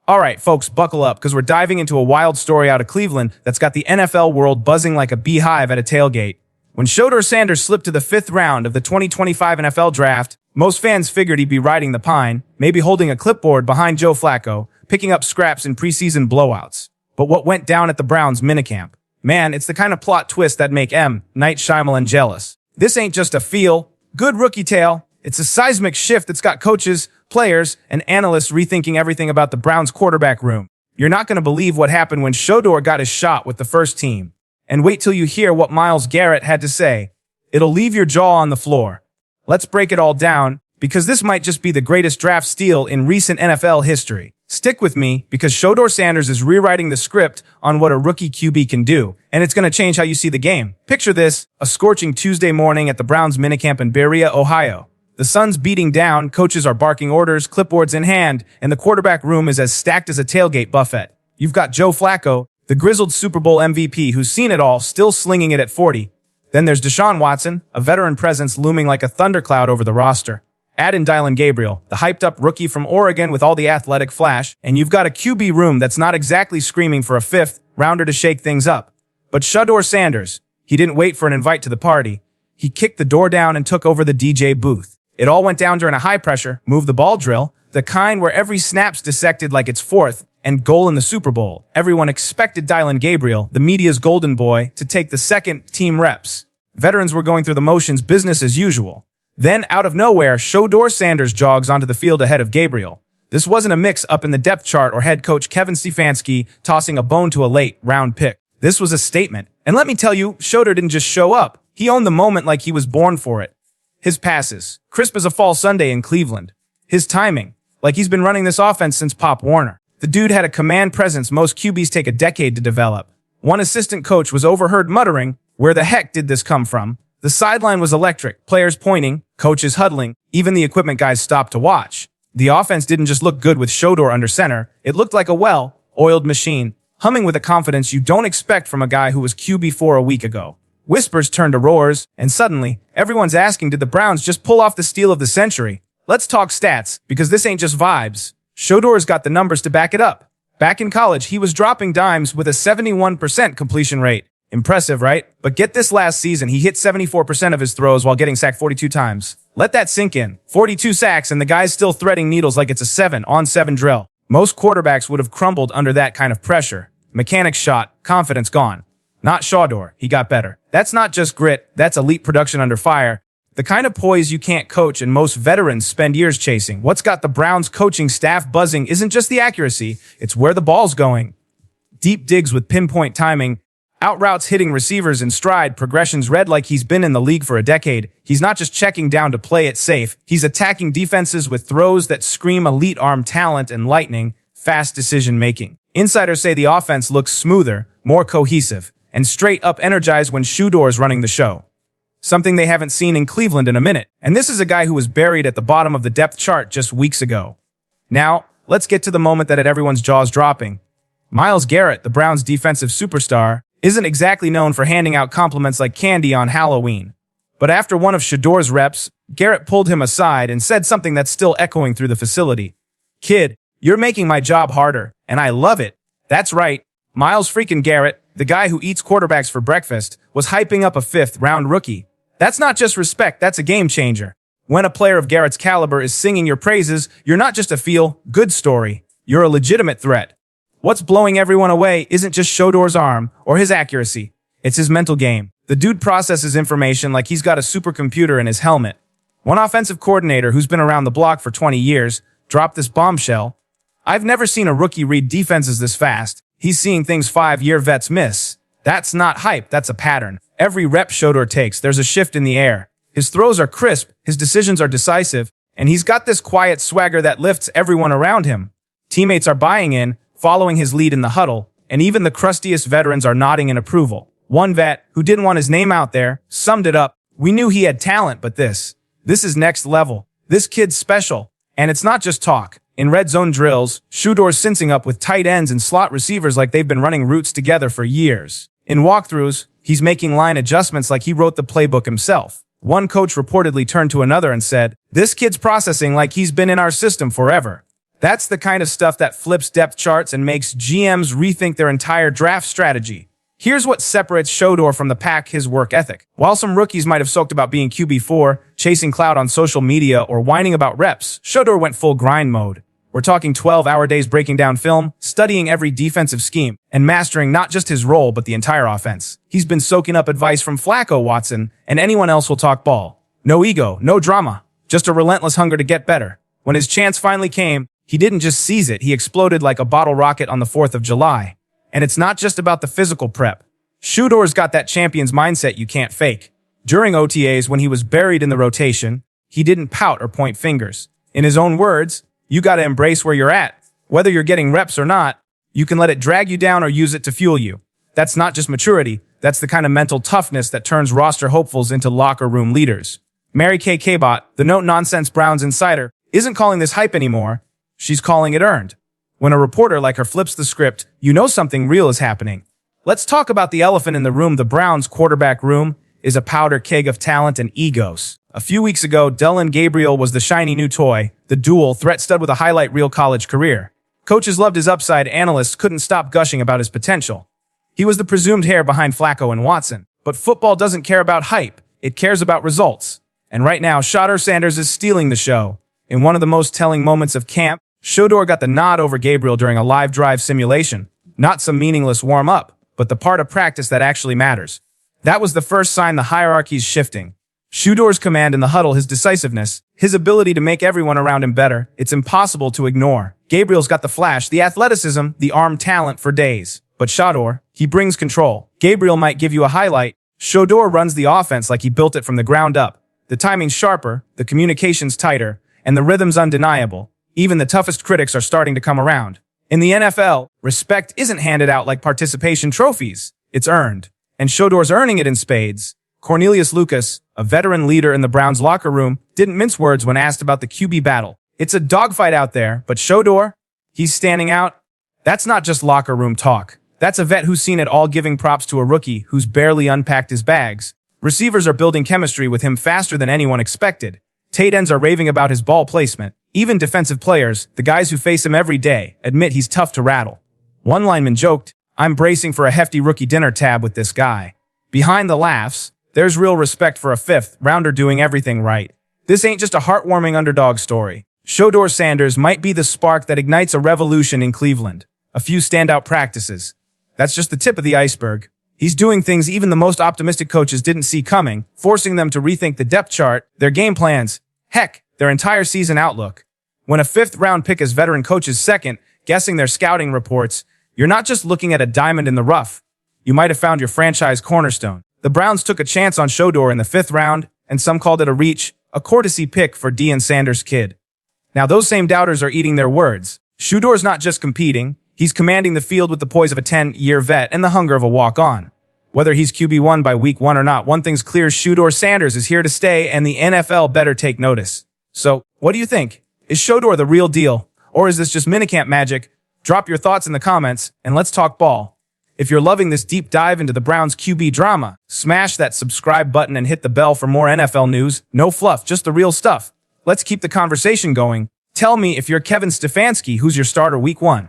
All right, folks, buckle up, because we're diving into a wild story out of Cleveland that's got the NFL world buzzing like a beehive at a tailgate. When Shedeur Sanders slipped to the 5th round of the 2025 NFL Draft, most fans figured he'd be riding the pine, maybe holding a clipboard behind Joe Flacco, picking up scraps in preseason blowouts. But what went down at the Browns minicamp? Man, it's the kind of plot twist that make Night Shyamalan jealous. This ain't just a feel-good rookie tale. It's a seismic shift that's got coaches, players, and analysts rethinking everything about the Browns' quarterback room. You're not going to believe what happened when Shedeur got his shot with the first team. And wait till you hear what Myles Garrett had to say. It'll leave your jaw on the floor. Let's break it all down, because this might just be the greatest draft steal in recent NFL history. Stick with me, because Shedeur Sanders is rewriting the script on what a rookie QB can do, and it's going to change how you see the game. Picture this, a scorching Tuesday morning at the Browns minicamp in Berea, Ohio. The sun's beating down, coaches are barking orders, clipboards in hand, and the quarterback room is as stacked as a tailgate buffet. You've got Joe Flacco, the grizzled Super Bowl MVP who's seen it all, still slinging it at 40. Then there's Deshaun Watson, a veteran presence looming like a thundercloud over the roster. Add in Deshaun Gabriel, the hyped-up rookie from Oregon with all the athletic flash, and you've got a QB room that's not exactly screaming for a 5th rounder to shake things up. But Shedeur Sanders, he didn't wait for an invite to the party. He kicked the door down and took over the DJ booth. It all went down during a high-pressure, move-the-ball drill, the kind where every snap's dissected like it's 4th and goal in the Super Bowl. Everyone expected Deshaun Gabriel, the media's golden boy, to take the second team reps. Veterans were going through the motions, business as usual. Then, out of nowhere, Shedeur Sanders jogs onto the field ahead of Gabriel. This wasn't a mix-up in the depth chart or head coach Kevin Stefanski tossing a bone to a late-round pick. This was a statement. And let me tell you, Shedeur didn't just show up. He owned the moment like he was born for it. His passes, crisp as a fall Sunday in Cleveland. His timing, like he's been running this offense since Pop Warner. The dude had a command presence most QBs take a decade to develop. One assistant coach was overheard muttering, "Where the heck did this come from?" The sideline was electric, players pointing, coaches huddling, even the equipment guys stopped to watch. The offense didn't just look good with Shedeur under center, it looked like a well-oiled machine, humming with a confidence you don't expect from a guy who was QB4 a week ago. Whispers turned to roars, and suddenly, everyone's asking, did the Browns just pull off the steal of the century? Let's talk stats, because this ain't just vibes. Shedeur's got the numbers to back it up. Back in college, he was dropping dimes with a 71% completion rate. Impressive, right? But get this, last season, he hit 74% of his throws while getting sacked 42 times. Let that sink in. 42 sacks, and the guy's still threading needles like it's a 7-on-7 drill. Most quarterbacks would have crumbled under that kind of pressure. Mechanics shot, confidence gone. Not Shedeur, he got better. That's not just grit, that's elite production under fire. The kind of poise you can't coach and most veterans spend years chasing. What's got the Browns coaching staff buzzing isn't just the accuracy, it's where the ball's going. Deep digs with pinpoint timing, out routes hitting receivers in stride, progressions read like he's been in the league for a decade. He's not just checking down to play it safe, he's attacking defenses with throws that scream elite arm talent and lightning, fast decision-making. Insiders say the offense looks smoother, more cohesive, and straight up energized when Shedeur's running the show. Something they haven't seen in Cleveland in a minute. And this is a guy who was buried at the bottom of the depth chart just weeks ago. Now, let's get to the moment that had everyone's jaws dropping. Myles Garrett, the Browns' defensive superstar, isn't exactly known for handing out compliments like candy on Halloween. But after one of Shedeur's reps, Garrett pulled him aside and said something that's still echoing through the facility. "Kid, you're making my job harder, and I love it." That's right, Myles freaking Garrett, the guy who eats quarterbacks for breakfast, was hyping up a 5th-round rookie. That's not just respect, that's a game changer. When a player of Garrett's caliber is singing your praises, you're not just a feel-good story, you're a legitimate threat. What's blowing everyone away isn't just Shedeur's arm or his accuracy, it's his mental game. The dude processes information like he's got a supercomputer in his helmet. One offensive coordinator who's been around the block for 20 years dropped this bombshell. "I've never seen a rookie read defenses this fast. He's seeing things 5-year vets miss." That's not hype, that's a pattern. Every rep Shedeur takes, there's a shift in the air. His throws are crisp, his decisions are decisive, and he's got this quiet swagger that lifts everyone around him. Teammates are buying in, following his lead in the huddle, and even the crustiest veterans are nodding in approval. One vet, who didn't want his name out there, summed it up. "We knew he had talent, but this is next level. This kid's special." And it's not just talk. In red zone drills, Shedeur's syncing up with tight ends and slot receivers like they've been running routes together for years. In walkthroughs, he's making line adjustments like he wrote the playbook himself. One coach reportedly turned to another and said, "This kid's processing like he's been in our system forever." That's the kind of stuff that flips depth charts and makes GMs rethink their entire draft strategy. Here's what separates Shedeur from the pack: his work ethic. While some rookies might have soaked about being QB4, chasing clout on social media, or whining about reps, Shedeur went full grind mode. We're talking 12-hour days breaking down film, studying every defensive scheme, and mastering not just his role but the entire offense. He's been soaking up advice from Watson, and anyone else will talk ball. No ego, no drama, just a relentless hunger to get better. When his chance finally came, he didn't just seize it, he exploded like a bottle rocket on the 4th of July. And it's not just about the physical prep. Shedeur's got that champion's mindset you can't fake. During OTAs, when he was buried in the rotation, he didn't pout or point fingers. In his own words, you gotta embrace where you're at. Whether you're getting reps or not, you can let it drag you down or use it to fuel you. That's not just maturity, that's the kind of mental toughness that turns roster hopefuls into locker room leaders. Mary Kay Cabot, the no-nonsense Browns insider, isn't calling this hype anymore. She's calling it earned. When a reporter like her flips the script, you know something real is happening. Let's talk about the elephant in the room. The Browns' quarterback room is a powder keg of talent and egos. A few weeks ago, Dillon Gabriel was the shiny new toy, the dual threat stud with a highlight reel college career. Coaches loved his upside, analysts couldn't stop gushing about his potential. He was the presumed heir behind Flacco and Watson. But football doesn't care about hype, it cares about results. And right now, Shedeur Sanders is stealing the show. In one of the most telling moments of camp, Shedeur got the nod over Gabriel during a live drive simulation. Not some meaningless warm-up, but the part of practice that actually matters. That was the first sign the hierarchy's shifting. Shedeur's command in the huddle, his decisiveness, his ability to make everyone around him better, it's impossible to ignore. Gabriel's got the flash, the athleticism, the arm talent for days. But Shedeur, he brings control. Gabriel might give you a highlight. Shedeur runs the offense like he built it from the ground up. The timing's sharper, the communication's tighter, and the rhythm's undeniable. Even the toughest critics are starting to come around. In the NFL, respect isn't handed out like participation trophies. It's earned. And Shedeur's earning it in spades. Cornelius Lucas, a veteran leader in the Browns locker room, didn't mince words when asked about the QB battle. It's a dogfight out there, but Shedeur, he's standing out. That's not just locker room talk. That's a vet who's seen it all, giving props to a rookie who's barely unpacked his bags. Receivers are building chemistry with him faster than anyone expected. Tight ends are raving about his ball placement. Even defensive players, the guys who face him every day, admit he's tough to rattle. One lineman joked, "I'm bracing for a hefty rookie dinner tab with this guy." Behind the laughs, there's real respect for a fifth-rounder doing everything right. This ain't just a heartwarming underdog story. Shedeur Sanders might be the spark that ignites a revolution in Cleveland. A few standout practices. That's just the tip of the iceberg. He's doing things even the most optimistic coaches didn't see coming, forcing them to rethink the depth chart, their game plans, heck, their entire season outlook. When a fifth-round pick is veteran coaches second, guessing their scouting reports, you're not just looking at a diamond in the rough. You might have found your franchise cornerstone. The Browns took a chance on Shedeur in the 5th round, and some called it a reach, a courtesy pick for Deshaun Sanders' kid. Now those same doubters are eating their words. Shedeur's not just competing, he's commanding the field with the poise of a 10-year vet and the hunger of a walk-on. Whether he's QB1 by week 1 or not, one thing's clear: Shedeur Sanders is here to stay, and the NFL better take notice. So, what do you think? Is Shedeur the real deal? Or is this just minicamp magic? Drop your thoughts in the comments, and let's talk ball. If you're loving this deep dive into the Browns QB drama, smash that subscribe button and hit the bell for more NFL news. No fluff, just the real stuff. Let's keep the conversation going. Tell me, if you're Kevin Stefanski, who's your starter week 1?